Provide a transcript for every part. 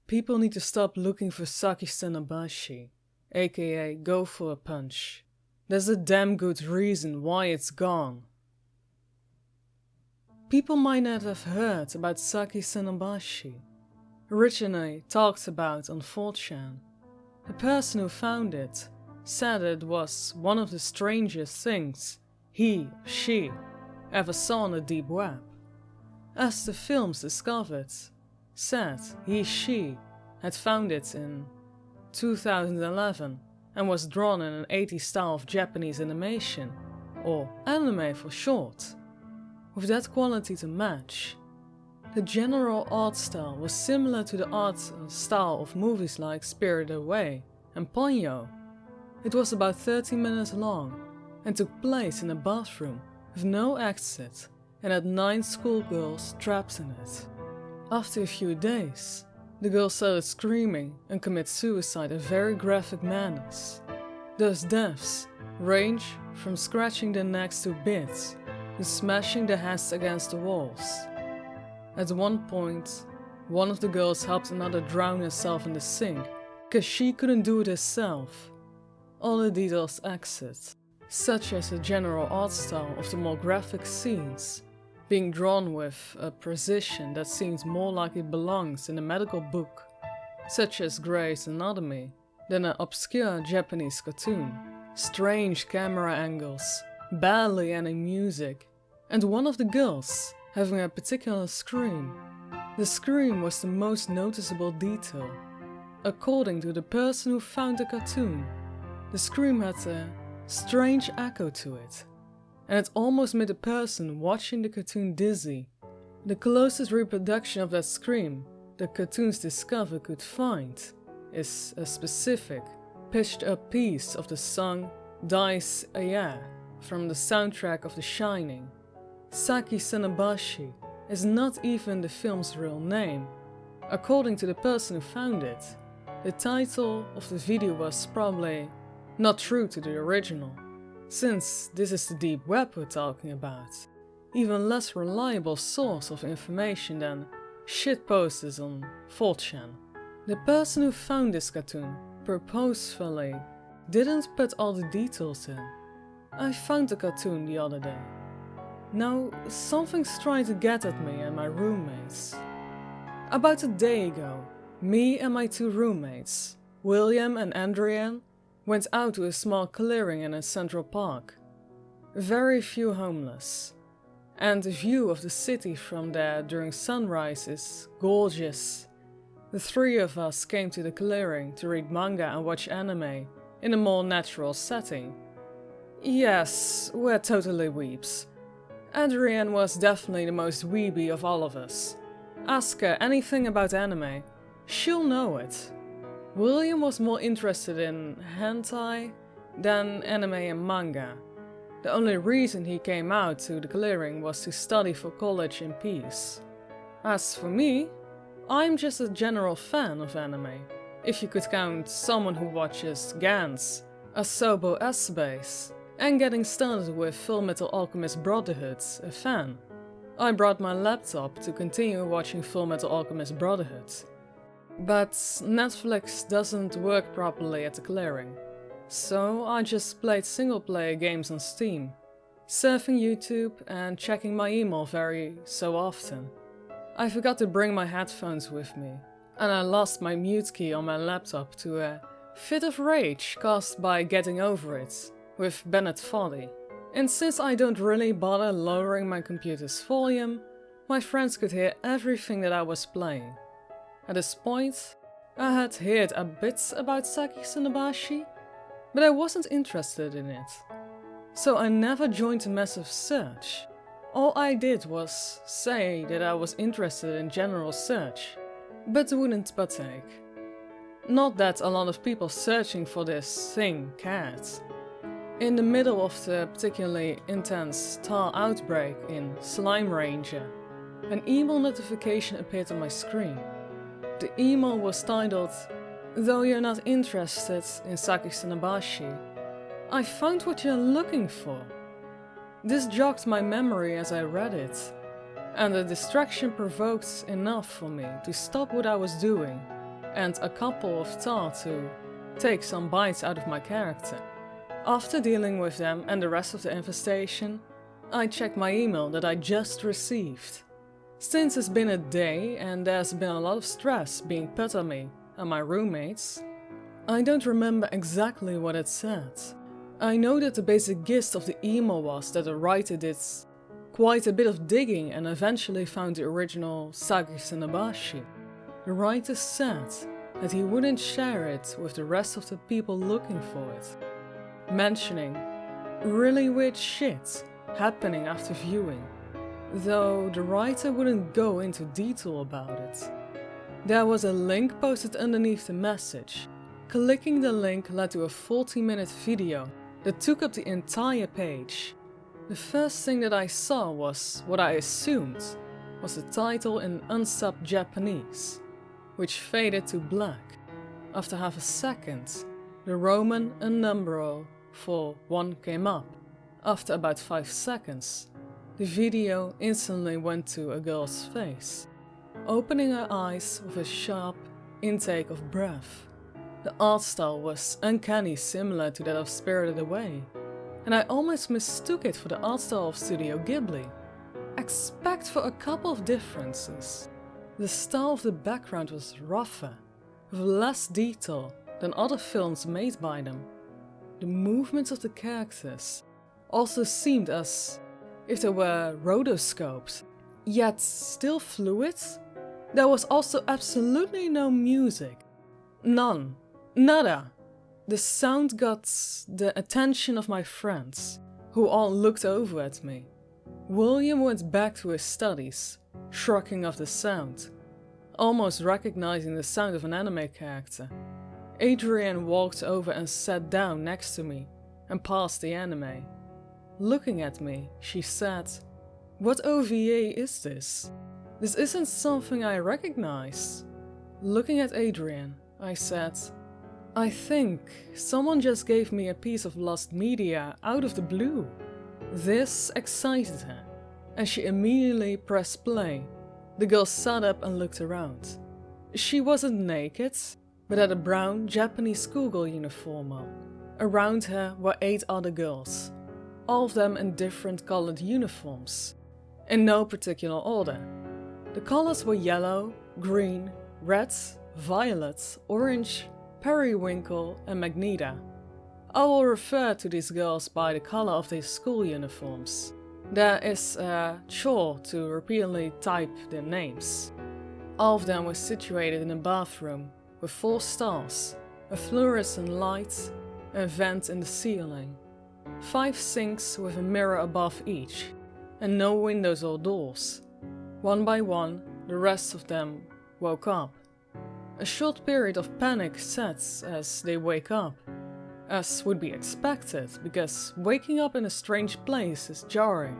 People need to stop looking for Saki Sanobashi, aka go for a punch. There's a damn good reason why it's gone. People might not have heard about Saki Sanobashi, originally talked about on 4chan. The person who found it said it was one of the strangest things he or she ever saw on the deep web. As the films discovered, said she had found it in 2011 and was drawn in an 80s style of Japanese animation, or anime for short. With that quality to match, the general art style was similar to the art style of movies like Spirited Away and Ponyo. It was about 30 minutes long and took place in a bathroom with no exit and had 9 schoolgirls trapped in it. After a few days, the girls started screaming and commit suicide in very graphic manners. Those deaths range from scratching their necks to bits to smashing their heads against the walls. At one point, one of the girls helped another drown herself in the sink because she couldn't do it herself. All the details exit, such as the general art style of the more graphic scenes, being drawn with a precision that seems more like it belongs in a medical book, such as Grey's Anatomy, than an obscure Japanese cartoon. Strange camera angles, barely any music, and one of the girls having a particular scream. The scream was the most noticeable detail. According to the person who found the cartoon, the scream had a strange echo to it, and it almost made the person watching the cartoon dizzy. The closest reproduction of that scream the cartoons Discover could find is a specific, pitched up piece of the song Dyslexia from the soundtrack of The Shining. Saki Sanobashi is not even the film's real name. According to the person who found it, the title of the video was probably not true to the original, since this is the deep web we're talking about. Even less reliable source of information than shitposters on 4chan. The person who found this cartoon purposefully didn't put all the details in. I found the cartoon the other day. Now, something's trying to get at me and my roommates. About a day ago, me and my 2 roommates, William and Adrian, went out to a small clearing in a central park. Very few homeless, and the view of the city from there during sunrise is gorgeous. The 3 of us came to the clearing to read manga and watch anime in a more natural setting. Yes, we're totally weebs. Adrian was definitely the most weeby of all of us. Ask her anything about anime, she'll know it. William was more interested in hentai than anime and manga. The only reason he came out to the clearing was to study for college in peace. As for me, I'm just a general fan of anime, if you could count someone who watches Gans, Asobo S-Base, and getting started with Fullmetal Alchemist Brotherhood, a fan. I brought my laptop to continue watching Fullmetal Alchemist Brotherhood. But Netflix doesn't work properly at the clearing, so I just played single-player games on Steam, surfing YouTube and checking my email very so often. I forgot to bring my headphones with me, and I lost my mute key on my laptop to a fit of rage caused by getting over it with Bennett Folly. And since I don't really bother lowering my computer's volume, my friends could hear everything that I was playing. At this point, I had heard a bit about Saki Sanobashi, but I wasn't interested in it. So I never joined a massive search. All I did was say that I was interested in general search, but wouldn't partake. Not that a lot of people searching for this thing cared. In the middle of the particularly intense tar outbreak in Slime Ranger, an email notification appeared on my screen. The email was titled, "Though you're not interested in Saki Sanobashi, I found what you're looking for." This jogged my memory as I read it, and the distraction provoked enough for me to stop what I was doing and a couple of thoughts to take some bites out of my character. After dealing with them and the rest of the infestation, I checked my email that I just received. Since it's been a day and there's been a lot of stress being put on me and my roommates, I don't remember exactly what it said. I know that the basic gist of the email was that the writer did quite a bit of digging and eventually found the original Sake Sanobashi. The writer said that he wouldn't share it with the rest of the people looking for it, mentioning really weird shit happening after viewing, though the writer wouldn't go into detail about it. There was a link posted underneath the message. Clicking the link led to a 40-minute video that took up the entire page. The first thing that I saw was what I assumed was the title in unsubbed Japanese, which faded to black. After half a second, the Roman numeral for 1 came up. After about 5 seconds, the video instantly went to a girl's face, opening her eyes with a sharp intake of breath. The art style was uncanny similar to that of Spirited Away, and I almost mistook it for the art style of Studio Ghibli, except for a couple of differences. The style of the background was rougher, with less detail than other films made by them. The movements of the characters also seemed as if they were rotoscoped, yet still fluid. There was also absolutely no music. None. Nada. The sound got the attention of my friends, who all looked over at me. William went back to his studies, shrugging off the sound, almost recognizing the sound of an anime character. Adrian walked over and sat down next to me and passed the anime. Looking at me, she said, "What OVA is this? This isn't something I recognize." Looking at Adrian, I said, "I think someone just gave me a piece of lost media out of the blue." This excited her, and she immediately pressed play. The girl sat up and looked around. She wasn't naked, but had a brown Japanese schoolgirl uniform on. Around her were 8 other girls, all of them in different colored uniforms, in no particular order. The colors were yellow, green, red, violet, orange, periwinkle, and magenta. I will refer to these girls by the color of their school uniforms. There is a chore to repeatedly type their names. All of them were situated in a bathroom with 4 stalls, a fluorescent light, and a vent in the ceiling, 5 sinks with a mirror above each, and no windows or doors. One by one, the rest of them woke up. A short period of panic sets as they wake up, as would be expected, because waking up in a strange place is jarring.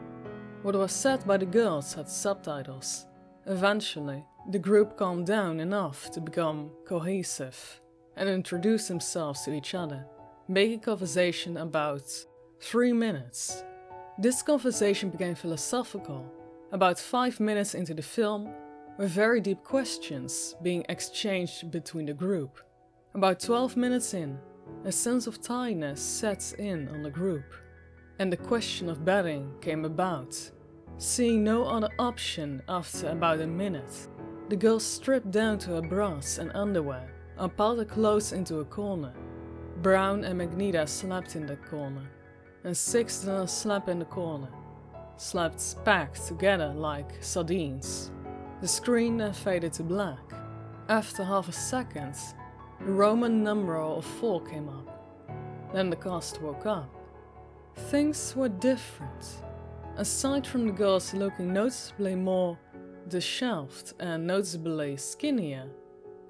What was said by the girls had subtitles. Eventually, the group calmed down enough to become cohesive and introduce themselves to each other, making conversation about 3 minutes. This conversation became philosophical. About 5 minutes into the film, with very deep questions being exchanged between the group. About 12 minutes in, a sense of tiredness sets in on the group, and the question of bedding came about. Seeing no other option after about a minute, the girl stripped down to her bras and underwear and piled her clothes into a corner. Brown and Magneto slept in that corner, and 6 then slept in the corner, slept packed together like sardines. The screen then faded to black. After half a second, the Roman numeral of 4 came up. Then the cast woke up. Things were different. Aside from the girls looking noticeably more disheveled and noticeably skinnier,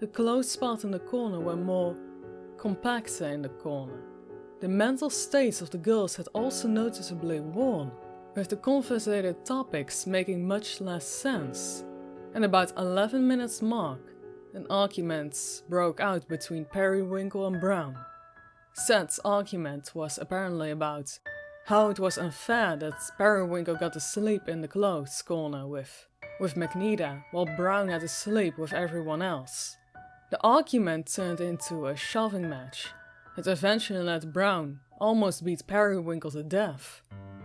the clothes part in the corner were more compacter in the corner. The mental states of the girls had also noticeably worn, with the conversated topics making much less sense. And about 11 minutes mark, an argument broke out between Periwinkle and Brown. Said argument was apparently about How it was unfair that Periwinkle got to sleep in the clothes corner with Magneto, while Brown had to sleep with everyone else. The argument turned into a shoving match that eventually let Brown almost beat Periwinkle to death,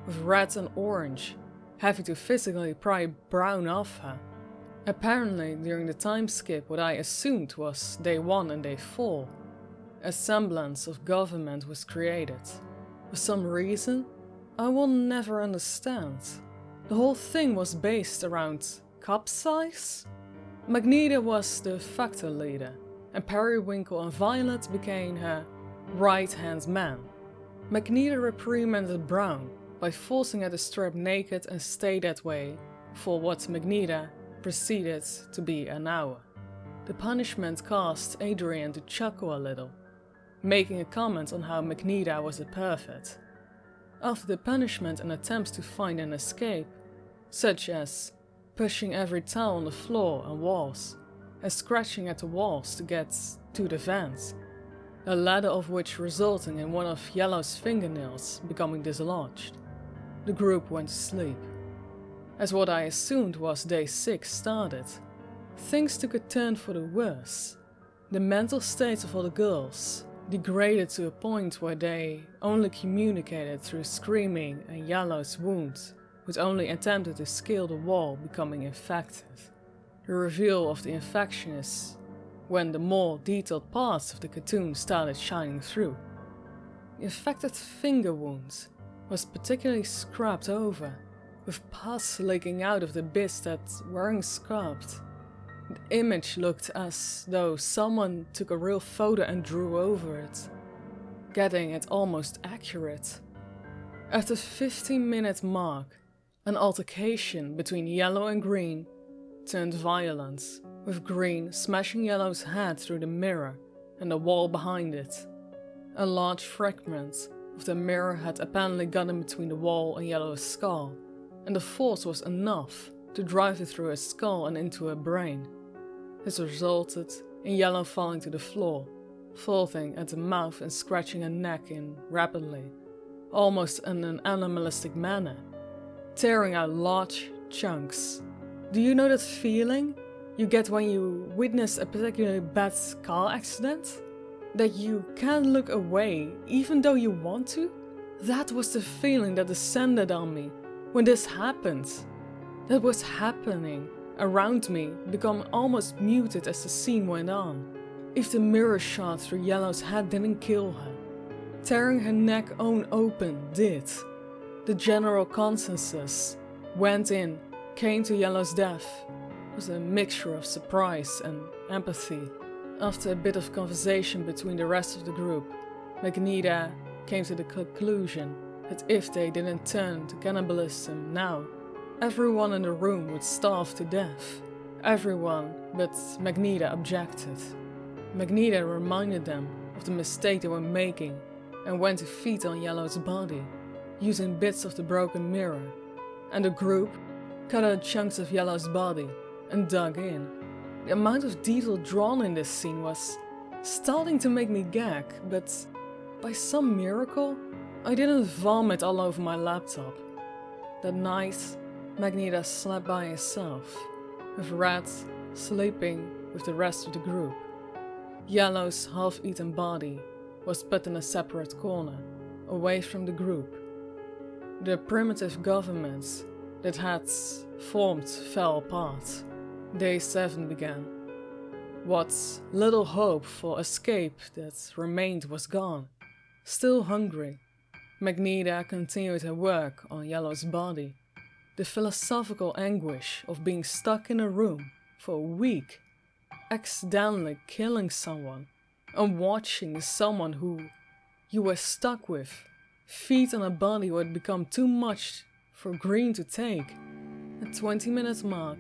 with Red and Orange having to physically pry Brown off her. Apparently, during the time skip, what I assumed was Day 1 and Day 4, a semblance of government was created. For some reason, I will never understand. The whole thing was based around cup size? Magneto was the factor leader, and Periwinkle and Violet became her right-hand man. Magneto reprimanded Brown by forcing her to strip naked and stay that way for what Magneto proceeded to be an hour. The punishment caused Adrian to chuckle a little, making a comment on how Magneto was a pervert. After the punishment and attempts to find an escape, such as pushing every towel on the floor and walls, and scratching at the walls to get to the vents, the latter of which resulting in one of Yellow's fingernails becoming dislodged, the group went to sleep. As what I assumed was Day 6 started, things took a turn for the worse. The mental states of all the girls degraded to a point where they only communicated through screaming, and Yellow's wound, which only attempted to scale the wall, becoming infected. The reveal of the infection is when the more detailed parts of the cartoon started shining through. The infected finger wound was particularly scrubbed over, with pus leaking out of the bits that weren't scrubbed. The image looked as though someone took a real photo and drew over it, getting it almost accurate. At the 15-minute mark, an altercation between Yellow and Green turned violent, with Green smashing Yellow's head through the mirror and the wall behind it. A large fragment of the mirror had apparently gotten between the wall and Yellow's skull, and the force was enough to drive it through his skull and into her brain. This resulted in Yellow falling to the floor, frothing at the mouth and scratching her neck in rapidly, almost in an animalistic manner, tearing out large chunks. Do you know that feeling you get when you witness a particularly bad car accident? That you can't look away even though you want to? That was the feeling that descended on me when this happened. That was happening around me became almost muted as the scene went on. If the mirror shot through Yellow's head didn't kill her, tearing her neck open did. The general consensus came to Yellow's death was a mixture of surprise and empathy. After a bit of conversation between the rest of the group, Magneto came to the conclusion that if they didn't turn to cannibalism now, everyone in the room would starve to death. Everyone but Magneto objected. Magneto reminded them of the mistake they were making and went to feed on Yellow's body, using bits of the broken mirror, and the group cut out chunks of Yellow's body and dug in. The amount of detail drawn in this scene was starting to make me gag, but by some miracle, I didn't vomit all over my laptop. That night, Magneto slept by himself, with Red sleeping with the rest of the group. Yellow's half-eaten body was put in a separate corner, away from the group. The primitive government that had formed fell apart. Day 7 began. What little hope for escape that remained was gone. Still hungry, Magneto continued her work on Yellow's body. The philosophical anguish of being stuck in a room for a week, accidentally killing someone, and watching someone who you were stuck with feed on a body would become too much for Green to take. At 20-minute mark,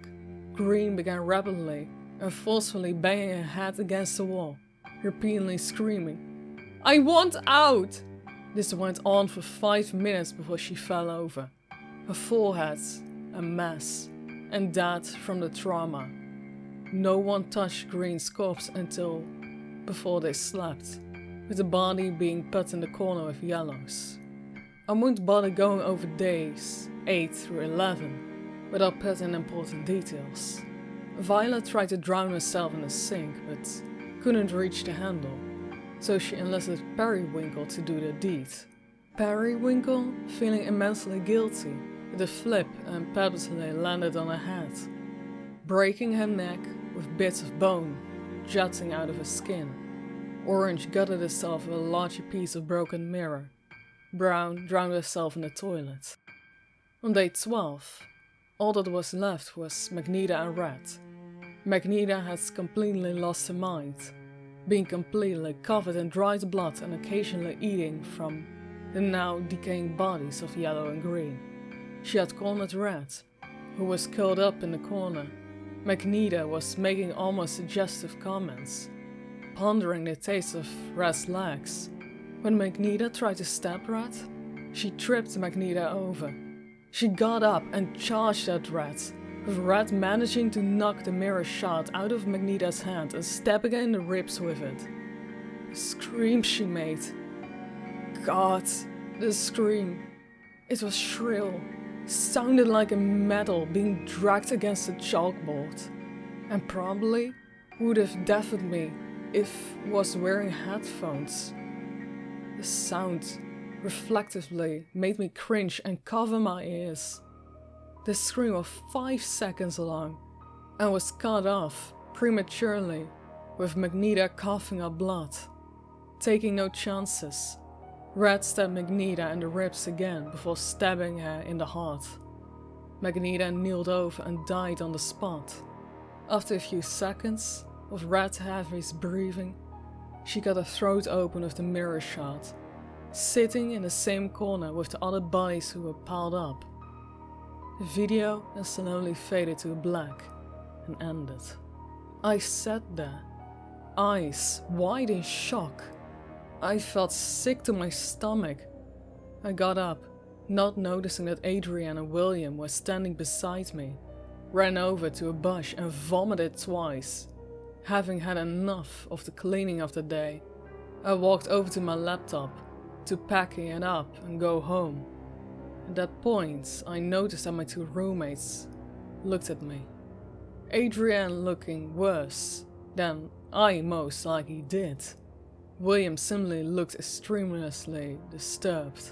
Green began rapidly and forcefully banging her head against the wall, repeatedly screaming, "I want out!" This went on for 5 minutes before she fell over, her forehead a mess, and died from the trauma. No one touched Green's corpse until before they slept, with the body being put in the corner with Yellow's. I won't bother going over days 8 through 11 without putting important details. Violet tried to drown herself in the sink but couldn't reach the handle, so she enlisted Periwinkle to do the deed. Periwinkle, feeling immensely guilty, did a flip and purposely landed on her head, breaking her neck with bits of bone jutting out of her skin. Orange gutted herself with a larger piece of broken mirror. Brown drowned herself in the toilet. On day 12, all that was left was Magneto and Red. Magneto had completely lost her mind, being completely covered in dried blood and occasionally eating from the now decaying bodies of Yellow and Green. She had cornered Red, who was curled up in the corner. Magneto was making almost suggestive comments, pondering the taste of Red's legs. When Magneto tried to stab Red, she tripped Magneto over. She got up and charged at Red, with Red managing to knock the mirror shard out of Magneto's hand and stabbing her in the ribs with it. The scream she made. God, the scream. It was shrill, sounded like a metal being dragged against a chalkboard, and probably would have deafened me if was wearing headphones. The sound reflectively made me cringe and cover my ears. The scream was 5 seconds long and was cut off prematurely with Magneto coughing up blood. Taking no chances, Red stabbed Magneto in the ribs again before stabbing her in the heart. Magneto kneeled over and died on the spot. After a few seconds of Red heavy breathing, she got her throat open with the mirror shard, sitting in the same corner with the other bodies who were piled up. The video then slowly faded to black and ended. I sat there, eyes wide in shock. I felt sick to my stomach. I got up, not noticing that Adrian and William were standing beside me, ran over to a bush and vomited twice. Having had enough of the cleaning of the day, I walked over to my laptop to packing it up and go home. At that point, I noticed that my two roommates looked at me. Adrian looking worse than I most likely did. William similarly looked extremely disturbed.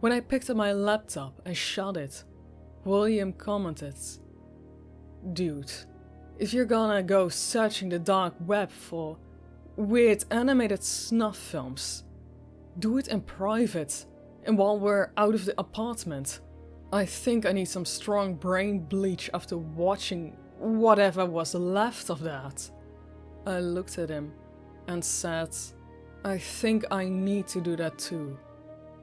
When I picked up my laptop and shut it, William commented, "Dude, if you're gonna go searching the dark web for weird animated snuff films, do it in private and while we're out of the apartment. I think I need some strong brain bleach after watching whatever was left of that." I looked at him and said, "I think I need to do that too."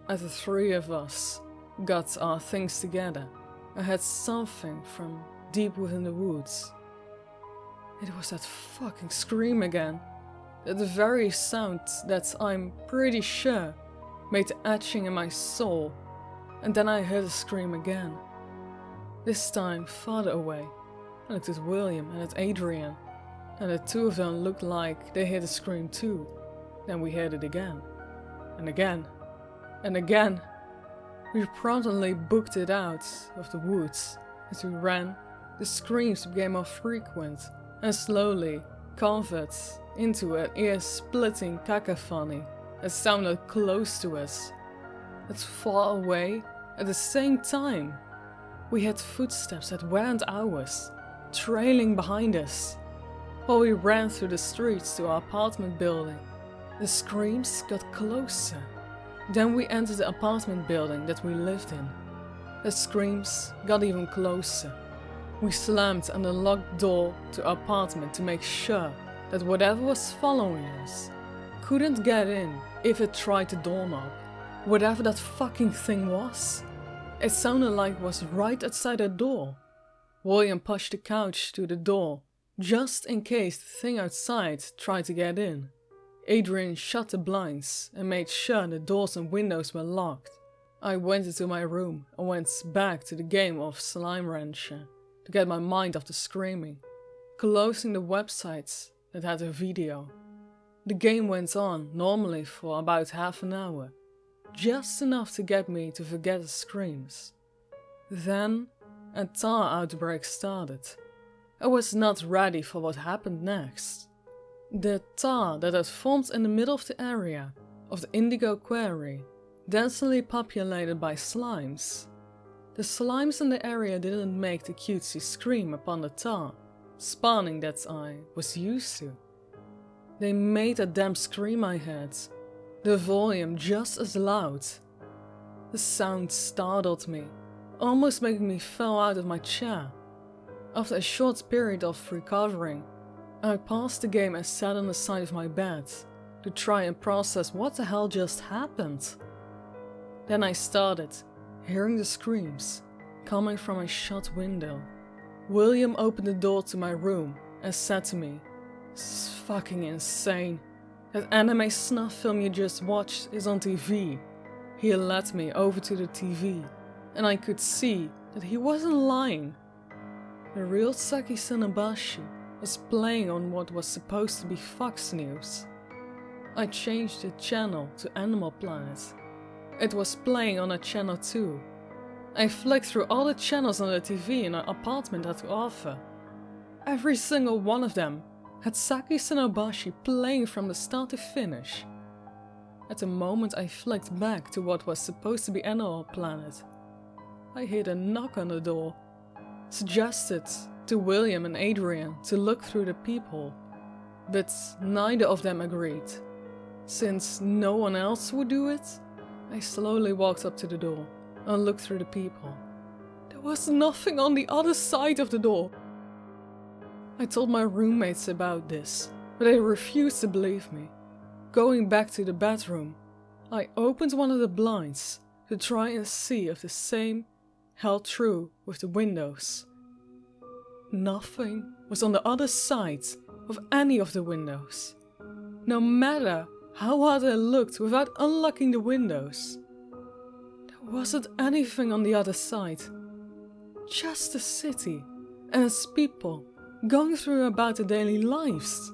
As the three of us got our things together, I heard something from deep within the woods. It was that fucking scream again. The very sound that I'm pretty sure made the etching in my soul, and then I heard a scream again. This time farther away. I looked at William and at Adrian, and the two of them looked like they heard a scream too. Then we heard it again, and again, and again. We promptly booked it out of the woods. As we ran, the screams became more frequent and slowly converted into an ear-splitting cacophony that sounded close to us, but far away at the same time. We had footsteps that weren't ours, trailing behind us. While we ran through the streets to our apartment building, the screams got closer. Then we entered the apartment building that we lived in. The screams got even closer. We slammed on the locked door to our apartment to make sure that whatever was following us couldn't get in if it tried the doorknob. Whatever that fucking thing was, it sounded like it was right outside the door. William pushed the couch to the door, just in case the thing outside tried to get in. Adrian shut the blinds and made sure the doors and windows were locked. I went into my room and went back to the game of Slime Rancher to get my mind off the screaming, closing the websites that had a video. The game went on normally for about half an hour. just enough to get me to forget the screams. Then, a tar outbreak started. I was not ready for what happened next. The tar that had formed in the middle of the area of the Indigo Quarry, densely populated by slimes. The slimes in the area didn't make the cutesy scream upon the tar, spawning that I was used to. They made that damn scream I had, the volume just as loud. The sound startled me, almost making me fall out of my chair. After a short period of recovering, I paused the game and sat on the side of my bed to try and process what the hell just happened. Then I started hearing the screams coming from a shut window. William opened the door to my room and said to me, "This is fucking insane. That anime snuff film you just watched is on TV." He led me over to the TV and I could see that he wasn't lying. The real Saki Sanobashi was playing on what was supposed to be Fox News. I changed the channel to Animal Planet. It was playing on a channel too. I flicked through all the channels on the TV in our apartment had to offer. Every single one of them had Saki Sanobashi playing from the start to finish. At the moment I flicked back to what was supposed to be Animal Planet, I heard a knock on the door. Suggested to William and Adrian to look through the peephole, but neither of them agreed. Since no one else would do it, I slowly walked up to the door and looked through the peephole. There was nothing on the other side of the door. I told my roommates about this, but they refused to believe me. Going back to the bedroom, I opened one of the blinds to try and see if the same held true with the windows. Nothing was on the other side of any of the windows. No matter how hard I looked without unlocking the windows, there wasn't anything on the other side. Just the city and its people going through about their daily lives,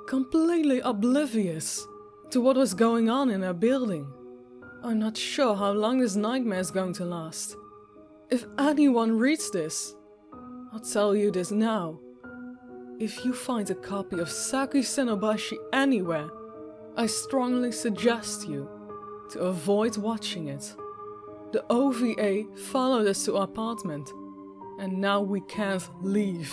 completely oblivious to what was going on in our building. I'm not sure how long this nightmare is going to last. If anyone reads this, I'll tell you this now. If you find a copy of Sake Cinnabar anywhere, I strongly suggest you to avoid watching it. The OVA followed us to our apartment, and now we can't leave.